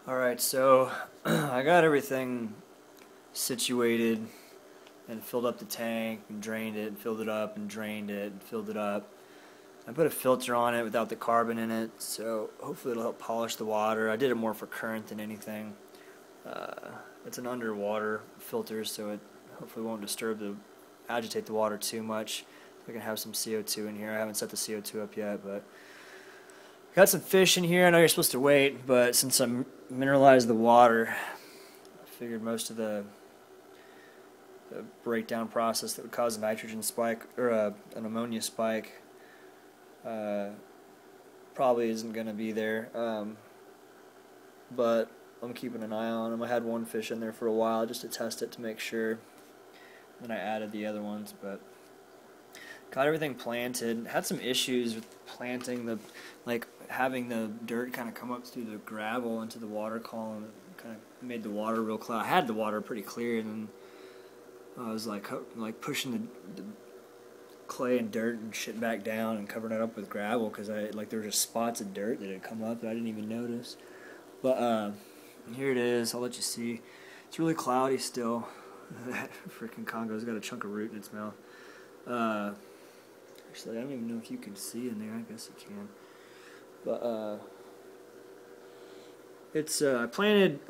Alright, so I got everything situated and filled up the tank and drained it, and filled it up and drained it and filled it up. I put a filter on it without the carbon in it, so hopefully it'll help polish the water. I did it more for current than anything. It's an underwater filter, so it hopefully won't agitate the water too much. I can have some CO2 in here. I haven't set the CO2 up yet, but got some fish in here. I know you're supposed to wait, but since I mineralized the water, I figured most of the breakdown process that would cause a nitrogen spike or an ammonia spike probably isn't going to be there. But I'm keeping an eye on them. I had one fish in there for a while just to test it to make sure. Then I added the other ones, but got everything planted. Had some issues with planting having the dirt kind of come up through the gravel into the water column. It kind of made the water real clear. I had the water pretty clear, and then I was like pushing the clay and dirt and shit back down and covering it up with gravel because there were just spots of dirt that had come up that I didn't even notice. But here it is. I'll let you see. It's really cloudy still. That freaking Congo's got a chunk of root in its mouth. Actually, I don't even know if you can see in there. I guess you can. But I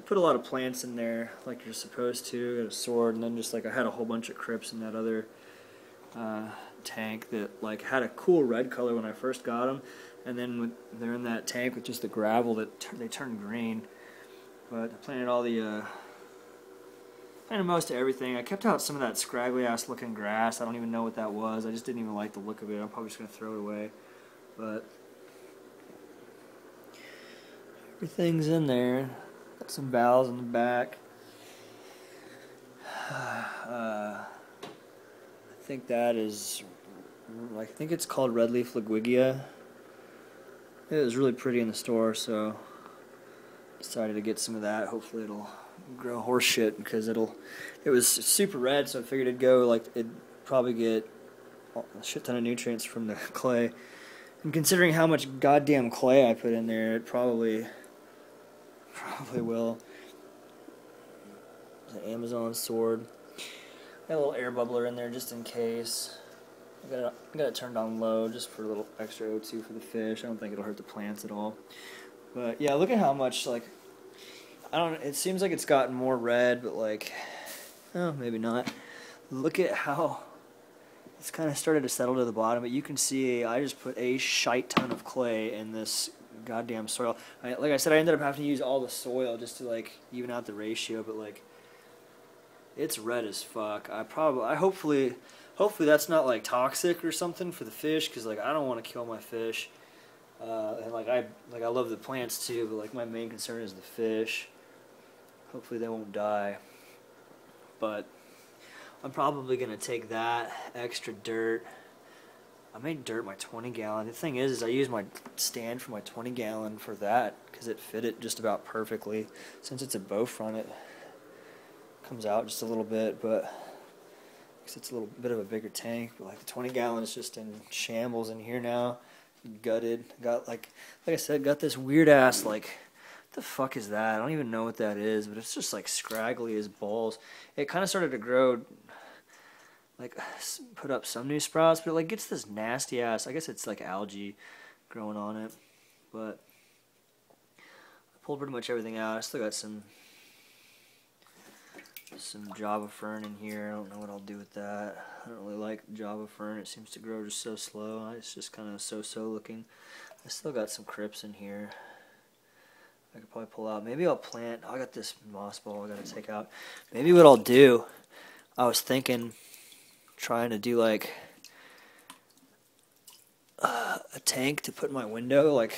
put a lot of plants in there like you're supposed to. Got a sword, and then just I had a whole bunch of crypts in that other tank that had a cool red color when I first got them, and then when they're in that tank with just the gravel they turn green. But I planted planted most of everything. I kept out some of that scraggly ass looking grass. I don't even know what that was. I just didn't even like the look of it. I'm probably just gonna throw it away. But everything's in there. Got some valves in the back. I think that is, I think it's called red leaf liguigia. It was really pretty in the store, so decided to get some of that. Hopefully it'll grow horse shit because it was super red, so I figured it'd go it'd probably get a shit ton of nutrients from the clay. And considering how much goddamn clay I put in there, it probably will. The Amazon sword. Got a little air bubbler in there just in case. I got it turned on low just for a little extra O2 for the fish. I don't think it'll hurt the plants at all. But yeah, look at how much it seems like it's gotten more red, but oh, maybe not. Look at how it's kind of started to settle to the bottom, but you can see I just put a shite ton of clay in this goddamn soil. Like I said, I ended up having to use all the soil just to even out the ratio, but it's red as fuck. Hopefully that's not toxic or something for the fish, because I don't want to kill my fish. And I love the plants too, but my main concern is the fish. Hopefully they won't die. But I'm probably gonna take that extra dirt. I made dirt my 20-gallon. The thing is I used my stand for my 20-gallon for that because it fit it just about perfectly. Since it's a bow front, it comes out just a little bit, but it's a little bit of a bigger tank. But the 20-gallon is just in shambles in here now. Gutted. Got like I said, got this weird ass what the fuck is that? I don't even know what that is, but it's just scraggly as balls. It kind of started to grow, put up some new sprouts, but it gets this nasty ass, I guess it's algae growing on it. But I pulled pretty much everything out. I still got some Java fern in here. I don't know what I'll do with that. I don't really like Java fern. It seems to grow just so slow. It's just kind of so-so looking. I still got some crypts in here I could probably pull out. Maybe I'll plant. I got this moss ball I gotta take out. Maybe what I'll do, I was thinking trying to do a tank to put in my window, kind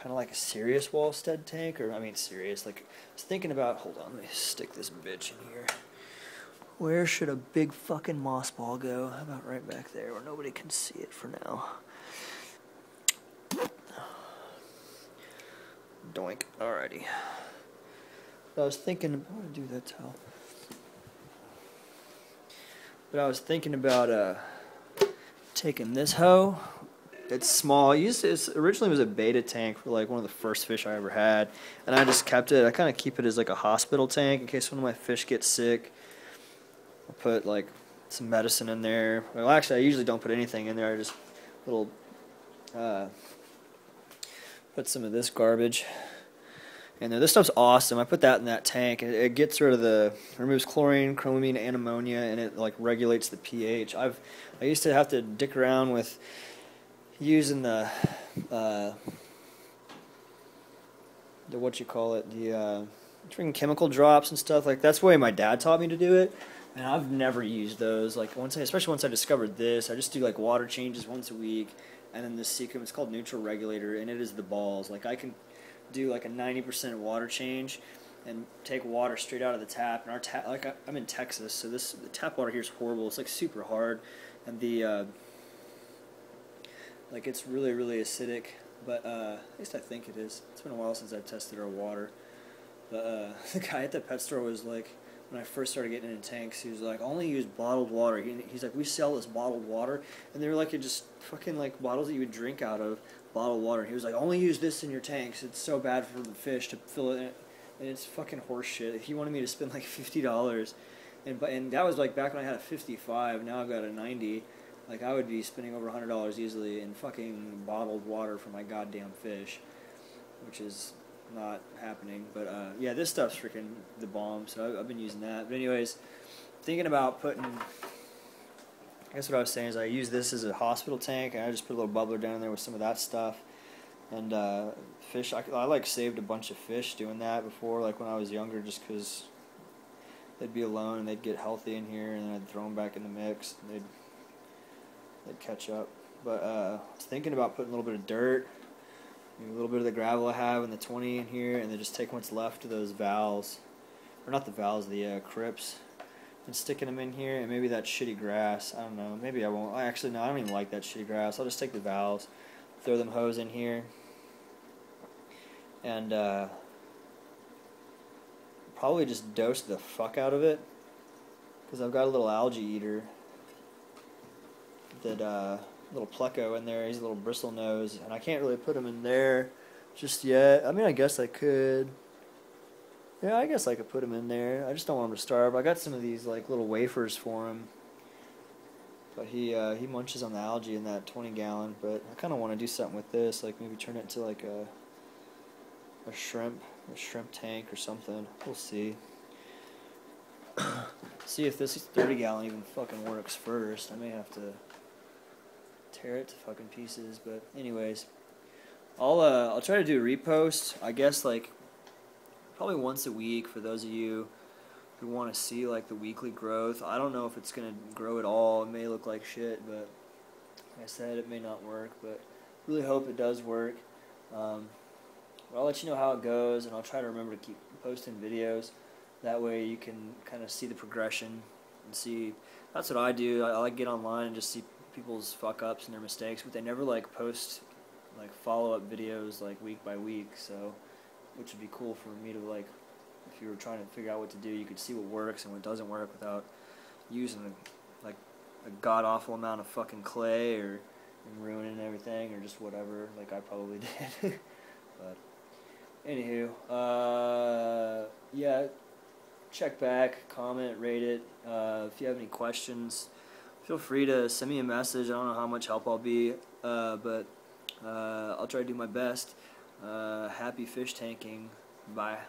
of like a Sirius Wallstead tank, or I mean Sirius, I was thinking about, hold on, let me stick this bitch in here. Where should a big fucking moss ball go? How about right back there where nobody can see it for now? Doink. Alrighty. I was thinking, I want to do that towel. But I was thinking about taking this hoe It's small. It originally was a beta tank for like one of the first fish I ever had, and I just kept it. I kind of keep it as like a hospital tank in case one of my fish gets sick. I'll put like some medicine in there. Well, actually, I usually don't put anything in there. I just little put some of this garbage in there. This stuff's awesome. I put that in that tank. It gets rid of removes chlorine, chromium, and ammonia, and it like regulates the pH. I used to have to dick around with using the what you call it, the drinking chemical drops and stuff. Like that's the way my dad taught me to do it, and I've never used those. Like especially once I discovered this, I just do like water changes once a week, and then this Seacom, it's called Neutral Regulator, and it is the balls. Like I can do like a 90% water change and take water straight out of the tap. And our tap, like I'm in Texas, so the tap water here is horrible. It's like super hard, and the like it's really, really acidic, but at least I think it is. It's been a while since I've tested our water. But the guy at the pet store was like, when I first started getting into tanks, he was like, only use bottled water. He's like, we sell this bottled water, and they were like, just fucking like bottles that you would drink out of, bottled water. He was like, only use this in your tanks. It's so bad for the fish to fill it in. And it's fucking horse shit. If he wanted me to spend like $50, and that was like back when I had a 55, now I've got a 90. Like, I would be spending over $100 easily in fucking bottled water for my goddamn fish, which is not happening. But, yeah, this stuff's freaking the bomb, so I've been using that. But anyways, thinking about putting, I guess what I was saying is I use this as a hospital tank, and I just put a little bubbler down there with some of that stuff. And fish, I like saved a bunch of fish doing that before, like when I was younger, just because they'd be alone and they'd get healthy in here, and then I'd throw them back in the mix, and they'd catch up. But I was thinking about putting a little bit of dirt, maybe a little bit of the gravel I have in the 20 in here, and then just taking what's left of those valves, or not the valves, the crypts, and sticking them in here, and maybe that shitty grass. I don't know, maybe I won't. Actually, no, I don't even like that shitty grass. I'll just take the valves, throw them hose in here, and probably just dose the fuck out of it, because I've got a little algae eater that little pleco in there. He's a little bristle nose, and I can't really put him in there just yet. I mean, I guess I could. Yeah, I guess I could put him in there. I just don't want him to starve. I got some of these like little wafers for him, but he munches on the algae in that 20-gallon. But I kind of want to do something with this, like maybe turn it into like a shrimp tank or something. We'll see. See if this 30-gallon even fucking works first. I may have to tear it to fucking pieces, but anyways, I'll try to do reposts, I guess, like probably once a week for those of you who want to see like the weekly growth. I don't know if it's gonna grow at all. It may look like shit, but like I said, it may not work, but really hope it does work. But I'll let you know how it goes, and I'll try to remember to keep posting videos. That way you can kind of see the progression and see. That's what I do. I like get online and just see people's fuck ups and their mistakes, but they never like post like follow up videos like week by week. So, which would be cool for me to like, if you were trying to figure out what to do, you could see what works and what doesn't work without using like a god awful amount of fucking clay and ruining everything or just whatever like I probably did. But anywho, yeah. Check back, comment, rate it. If you have any questions, feel free to send me a message. I don't know how much help I'll be, but I'll try to do my best. Happy fish tanking. Bye.